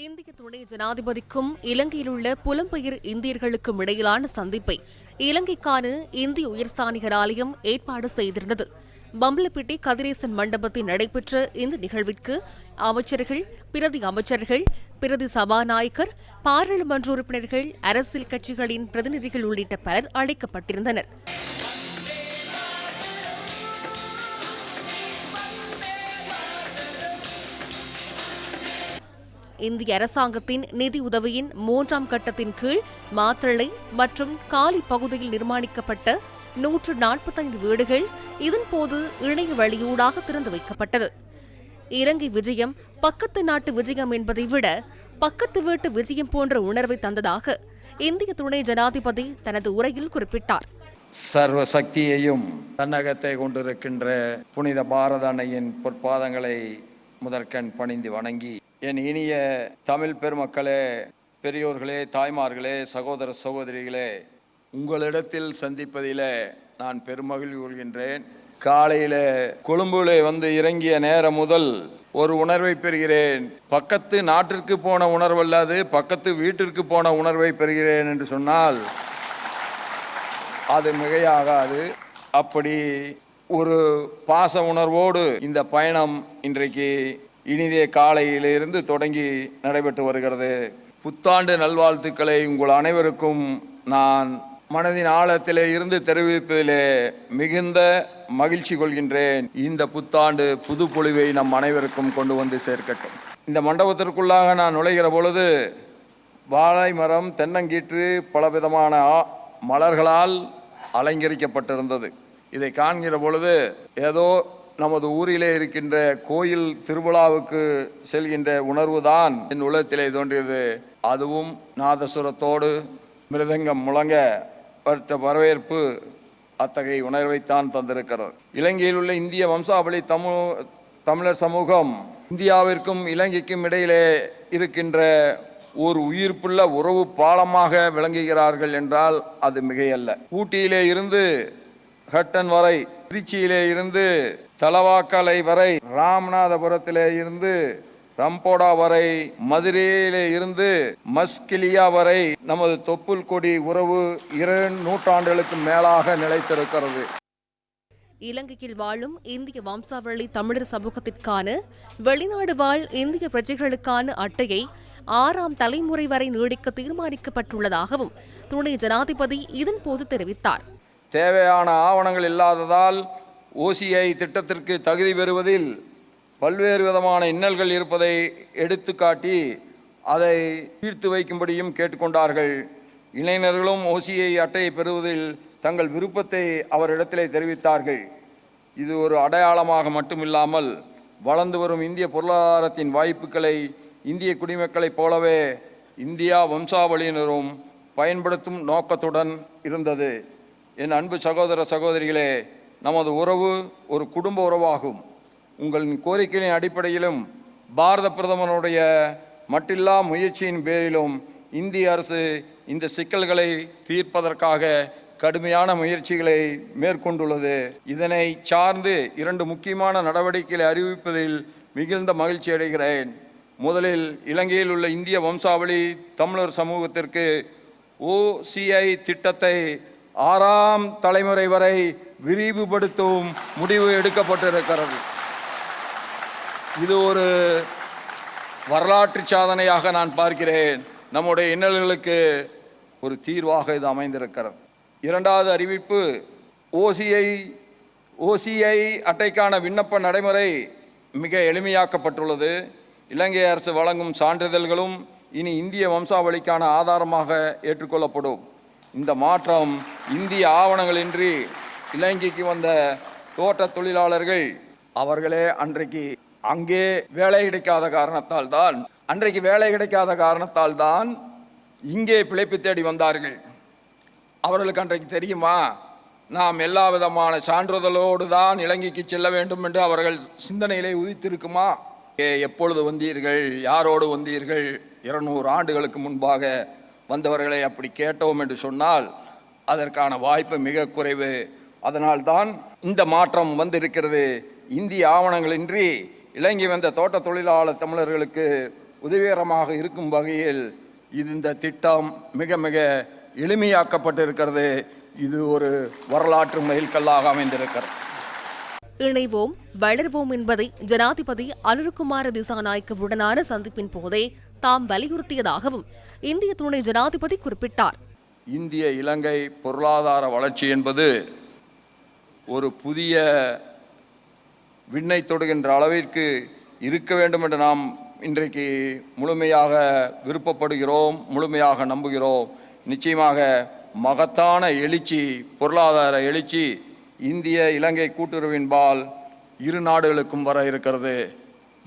இந்திய துணை ஜனாதிபதிக்கும் இலங்கையில் உள்ள புலம்பெயர் இந்தியர்களுக்கும் இடையிலான சந்திப்பை இலங்கைக்கான இந்திய உயர்ஸ்தானிகர் ஆலயம் ஏற்பாடு செய்திருந்தது. பம்பலப்பிட்டி கதிரேசன் மண்டபத்தில் நடைபெற்ற இந்த நிகழ்விற்கு அமைச்சர்கள், பிரதி அமைச்சர்கள், பிரதி சபாநாயகர், பாராளுமன்ற உறுப்பினர்கள், அரசியல் கட்சிகளின் பிரதிநிதிகள் உள்ளிட்ட பலர் அழைக்கப்பட்டிருந்தனர். இந்திய அரசாங்கத்தின் நிதி உதவியின் 3ஆம் கட்டத்தின் கீழ் மாத்தளை மற்றும் காலி பகுதியில் நிர்மாணிக்கப்பட்ட 145 வீடுகள் இதன்போது இணைய வழியூடாக திறந்து வைக்கப்பட்டது. இலங்கை விஜயம் பக்கத்து நாட்டு விஜயம் என்பதை விட பக்கத்து வீட்டு விஜயம் போன்ற உணர்வை தந்ததாக இந்திய துணை ஜனாதிபதி தனது உரையில் குறிப்பிட்டார். சர்வ சக்தியையும் தன்னகத்தை கொண்டிருக்கின்ற புனித பாரத அன்னையின் பொற்பாதங்களை முதற்கண் பணிந்து வணங்கி, என் இனிய தமிழ் பெருமக்களே, பெரியோர்களே, தாய்மார்களே, சகோதர சகோதரிகளே, உங்களிடத்தில் சந்திப்பதிலே நான் பெருமகிழ்ச்சி கொள்கின்றேன். காலையில் கொழும்புல வந்து இறங்கிய நேரம் முதல் ஒரு உணர்வை பெறுகிறேன். பக்கத்து நாட்டிற்கு போன உணர்வல்லாது பக்கத்து வீட்டிற்கு போன உணர்வை பெறுகிறேன் என்று சொன்னால் அது மிகையாகாது. அப்படி ஒரு பாச உணர்வோடு இந்த பயணம் இன்றைக்கு இனிதே காலையிலிருந்து தொடங்கி நடைபெற்று வருகிறது. புத்தாண்டு நல்வாழ்த்துக்களை உங்கள் அனைவருக்கும் நான் மனதின் ஆழத்திலே இருந்து தெரிவிப்பதிலே மிகுந்த மகிழ்ச்சி கொள்கின்றேன். இந்த புத்தாண்டு புது பொலிவை நம் அனைவருக்கும் கொண்டு வந்து சேர்க்கட்டும். இந்த மண்டபத்திற்குள்ளாக நான் நுழைகிற பொழுது வாழை மரம், தென்னங்கீற்று பலவிதமான மலர்களால் அலங்கரிக்கப்பட்டிருந்தது. இதை காண்கிற பொழுது ஏதோ நமது ஊரிலே இருக்கின்ற கோயில் திருவிழாவுக்கு செல்கின்ற உணர்வு தான் என் உள்ளத்திலே தோன்றியது. அதுவும் நாதசுரத்தோடு மிருதங்கம் முழங்க பெற்ற வரவேற்பு அத்தகைய உணர்வைத்தான் தந்திருக்கிறது. இலங்கையில் உள்ள இந்திய வம்சாவளி தமிழர் சமூகம் இந்தியாவிற்கும் இலங்கைக்கும் இடையிலே இருக்கின்ற ஒரு உயிர்ப்புள்ள உறவு பாலமாக விளங்குகிறார்கள் என்றால் அது மிகையல்ல. ஊட்டியிலே இருந்து ஹட்டன் வரை, திருச்சியிலே இருந்து தலவாக்கலை வரை, ராமநாதபுரத்திலே இருந்து ரம்போடா வரை, மதுரையிலே இருந்து மஸ்கிலியா வரை நமது தொப்புள் கொடி உறவு 2 நூற்றாண்டுகளுக்கு மேலாக நிலைத்திருக்கிறது. இலங்கையில் வாழும் இந்திய வம்சாவளி தமிழர் சமூகத்திற்கான வெளிநாடு வாழ் இந்திய பிரஜைகளுக்கான அட்டையை 6ஆம் தலைமுறை வரை நீடிக்க தீர்மானிக்கப்பட்டுள்ளதாகவும் துணை ஜனாதிபதி இதன்போது தெரிவித்தார். தேவையான ஆவணங்கள் இல்லாததால் OCI திட்டத்திற்கு தகுதி பெறுவதில் பல்வேறு விதமான இன்னல்கள் இருப்பதை எடுத்துக்காட்டி அதை தீர்த்து வைக்கும்படியும் கேட்டுக்கொண்டார்கள். இளைஞர்களும் OCI அட்டையை பெறுவதில் தங்கள் விருப்பத்தை அவரிடத்திலே தெரிவித்தார்கள். இது ஒரு அடையாளமாக மட்டுமில்லாமல் வளர்ந்து வரும் இந்திய பொருளாதாரத்தின் வாய்ப்புகளை இந்திய குடிமக்களைப் போலவே இந்தியா வம்சாவளியினரும் பயன்படுத்தும் நோக்கத்துடன் இருந்தது. என் அன்பு சகோதர சகோதரிகளே, நமது உறவு ஒரு குடும்ப உறவாகும். உங்களின் கோரிக்கையின் அடிப்படையிலும் பாரத பிரதமருடைய மட்டில்லா முயற்சியின் பேரிலும் இந்திய அரசு இந்த சிக்கல்களை தீர்ப்பதற்காக கடுமையான முயற்சிகளை மேற்கொண்டுள்ளது. இதனை சார்ந்து 2 முக்கியமான நடவடிக்கைகளை அறிவிப்பதில் மிகுந்த மகிழ்ச்சி அடைகிறேன். முதலில் இலங்கையில் உள்ள இந்திய வம்சாவளி தமிழர் சமூகத்திற்கு OCI திட்டத்தை 6ஆம் தலைமுறை வரை விரிவுபடுத்தும் முடிவு எடுக்கப்பட்டிருக்கிறது. இது ஒரு வரலாற்று சாதனையாக நான் பார்க்கிறேன். நம்முடைய இன்னல்களுக்கு ஒரு தீர்வாக இது அமைந்திருக்கிறது. 2வது அறிவிப்பு, OCI அட்டைக்கான விண்ணப்ப நடைமுறை மிக எளிமையாக்கப்பட்டுள்ளது. இலங்கை அரசு வழங்கும் சான்றிதழ்களும் இனி இந்திய வம்சாவளிக்கான ஆதாரமாக ஏற்றுக்கொள்ளப்படும். இந்த மாற்றம் இந்திய ஆவணங்களின்றி இலங்கைக்கு வந்த தோட்ட தொழிலாளர்கள் அவர்களே அன்றைக்கு வேலை கிடைக்காத காரணத்தால் தான் இங்கே பிழைப்பு தேடி வந்தார்கள். அவர்களுக்கு அன்றைக்கு தெரியுமா, நாம் எல்லா விதமான சான்றிதழோடு தான் இலங்கைக்கு செல்ல வேண்டும் என்று அவர்கள் சிந்தனையிலே உதித்திருக்குமா? எப்பொழுது வந்தீர்கள், யாரோடு வந்தீர்கள்? 200 ஆண்டுகளுக்கு முன்பாக வந்தவர்களை அப்படி கேட்டோம் என்று சொன்னால் அதற்கான வாய்ப்பு மிக குறைவு. அதனால்தான் இந்த மாற்றம் வந்திருக்கிறது. இந்திய ஆவணங்களின்றி இலங்கை வந்த தோட்ட தொழிலாளர் தமிழர்களுக்கு உதவிகரமாக இருக்கும் வகையில் இந்த திட்டம் மிக மிக எளிமையாக்கப்பட்டிருக்கிறது. இது ஒரு வரலாற்று மைல்கல்லாக அமைந்திருக்கிறது. இணைவோம் வளர்வோம் என்பதை ஜனாதிபதி அனுரகுமார திசாநாயக்கவுடனான சந்திப்பின் போதே தாம் வலியுறுத்தியதாகவும் இந்திய துணை ஜனாதிபதி குறிப்பிட்டார். இந்திய இலங்கை பொருளாதார வளர்ச்சி என்பது ஒரு புதிய விண்ணை தொடுகின்ற அளவிற்கு இருக்க வேண்டும் என்று நாம் இன்றைக்கு முழுமையாக விருப்பப்படுகிறோம், முழுமையாக நம்புகிறோம். நிச்சயமாக மகத்தான எழுச்சி, பொருளாதார எழுச்சி இந்திய இலங்கை கூட்டுறவின்பால் இரு நாடுகளுக்கும் வர இருக்கிறது.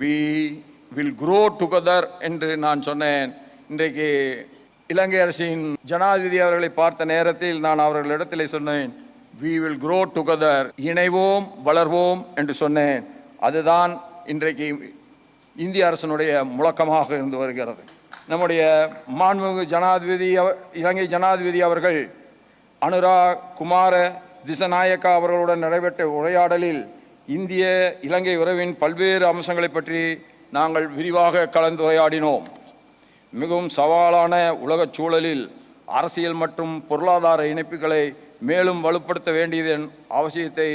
வி வில் grow டுகெதர் என்று நான் சொன்னேன். இன்றைக்கு இலங்கை அரசின் ஜனாதிபதி அவர்களை பார்த்த நேரத்தில் நான் அவர்களிடத்தில் சொன்னேன், we will grow together, இணைவோம் வளர்வோம் என்று சொன்னேன். அதுதான் இன்றைக்கு இந்திய அரசினுடைய முழக்கமாக இருந்து வருகிறது. நம்முடைய மாண்புமிகு ஜனாதிபதி இலங்கை ஜனாதிபதி அவர்கள் அனுரா குமார திசநாயக்கா அவர்களுடன் நடைபெற்ற உரையாடலில் இந்திய இலங்கை உறவின் பல்வேறு அம்சங்களை பற்றி நாங்கள் விரிவாக கலந்துரையாடினோம். மிகவும் சவாலான உலகச் சூழலில் அரசியல் மற்றும் பொருளாதார இணைப்புகளை மேலும் வலுப்படுத்த வேண்டியதன் அவசியத்தை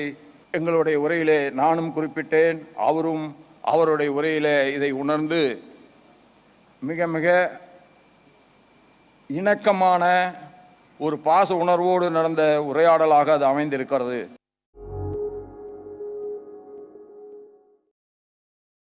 எங்களுடைய உரையிலே நானும் குறிப்பிட்டேன். அவரும் அவருடைய உரையிலே இதை உணர்ந்து மிக மிக இணக்கமான ஒரு பாச உணர்வோடு நடந்த உரையாடலாக அது அமைந்திருக்கிறது.